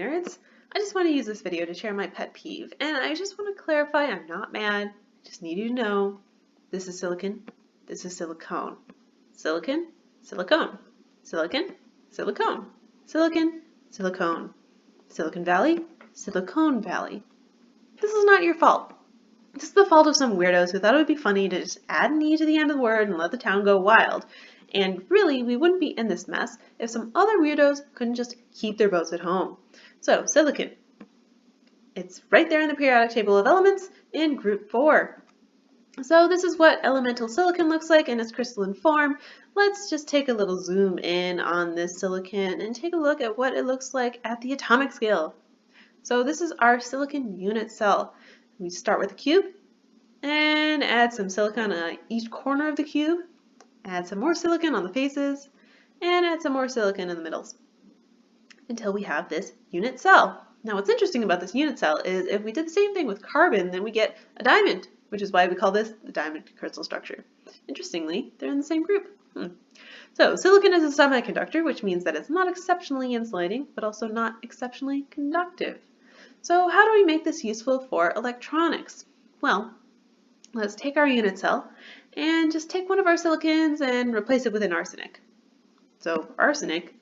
nerds. I just want to use this video to share my pet peeve, and I just want to clarify I'm not mad. I just need you to know this is silicon, this is silicone. Silicon, silicone, silicon, silicone, silicon, silicone, Silicon Valley, Silicone Valley. This is not your fault. This is the fault of some weirdos who thought it would be funny to just add an E to the end of the word and let the town go wild. And really, we wouldn't be in this mess if some other weirdos couldn't just keep their boats at home. So, silicon. It's right there in the periodic table of elements in group 4. So this is what elemental silicon looks like in its crystalline form. Let's just take a little zoom in on this silicon and take a look at what it looks like at the atomic scale. So this is our silicon unit cell. We start with a cube and add some silicon on each corner of the cube. Add some more silicon on the faces, and add some more silicon in the middles, until we have this unit cell. Now what's interesting about this unit cell is if we did the same thing with carbon, then we get a diamond, which is why we call this the diamond crystal structure. Interestingly, they're in the same group. So silicon is a semiconductor, which means that it's not exceptionally insulating, but also not exceptionally conductive. So how do we make this useful for electronics? Well, let's take our unit cell and just take one of our silicons and replace it with an arsenic. So arsenic,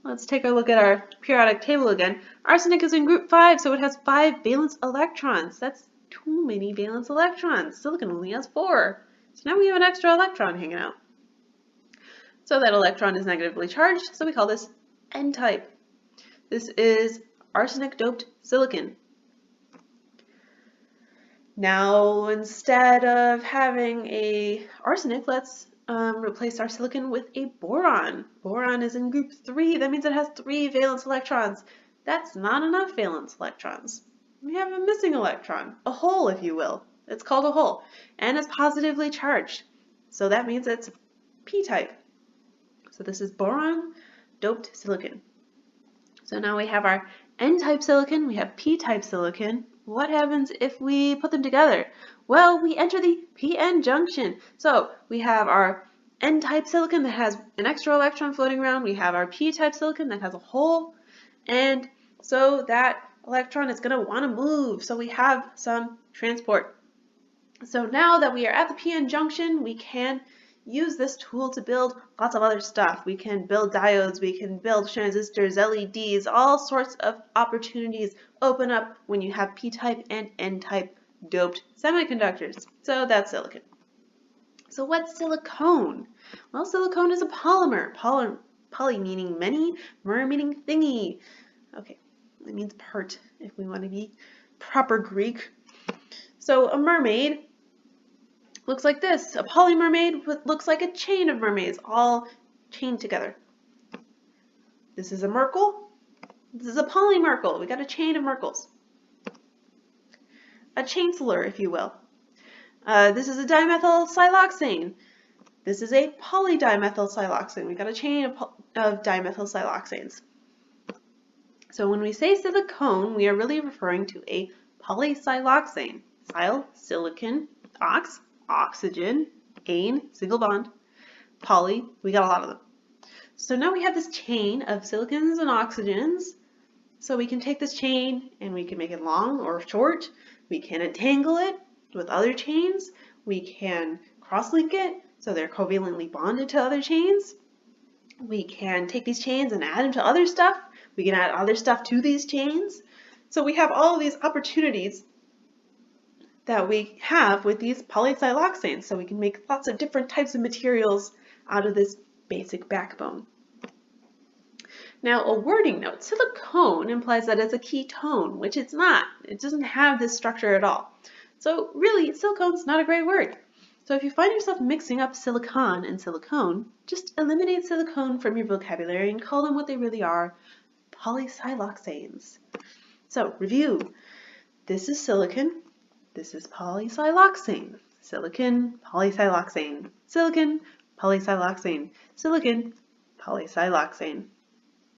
let's take a look at our periodic table again. Arsenic is in group 5, so it has 5 valence electrons. That's too many valence electrons. Silicon only has 4. So now we have an extra electron hanging out. So that electron is negatively charged, so we call this N-type. This is arsenic-doped silicon. Now, instead of having a arsenic, let's replace our silicon with a boron. Boron is in group 3. That means it has 3 valence electrons. That's not enough valence electrons. We have a missing electron, a hole, if you will. It's called a hole, and it's positively charged. So that means it's P-type. So this is boron-doped silicon. So now we have our N-type silicon, we have P-type silicon. What happens if we put them together? Well, we enter the p-n junction. So we have our N-type silicon that has an extra electron floating around. We have our P-type silicon that has a hole. And so that electron is going to want to move. So we have some transport. So now that we are at the p-n junction, we can use this tool to build lots of other stuff. We can build diodes, we can build transistors, LEDs, all sorts of opportunities open up when you have P-type and N-type doped semiconductors. So that's silicon. So what's silicone? Well, silicone is a polymer. Poly meaning many, mer meaning thingy. Okay, it means part if we want to be proper Greek. So a mermaid looks like this. A polymermaid looks like a chain of mermaids all chained together. This is a Merkle. This is a polymerkle. We got a chain of Merkles. A chancellor, if you will. This is a dimethyl siloxane. This is a polydimethyl siloxane. We got a chain of dimethyl siloxanes. So when we say silicone, we are really referring to a polysiloxane. Sil, silicon, ox, oxygen, ane, single bond, poly, we got a lot of them. So now we have this chain of silicons and oxygens. So we can take this chain and we can make it long or short. We can entangle it with other chains. We can cross-link it so they're covalently bonded to other chains. We can take these chains and add them to other stuff. We can add other stuff to these chains. So we have all of these opportunities that we have with these polysiloxanes. So we can make lots of different types of materials out of this basic backbone. Now a wording note, silicone implies that it's a ketone, which it's not. It doesn't have this structure at all. So really, silicone's not a great word. So if you find yourself mixing up silicon and silicone, just eliminate silicone from your vocabulary and call them what they really are, polysiloxanes. So review, this is silicon. This is polysiloxane. Silicon, polysiloxane. Silicon, polysiloxane. Silicon, polysiloxane.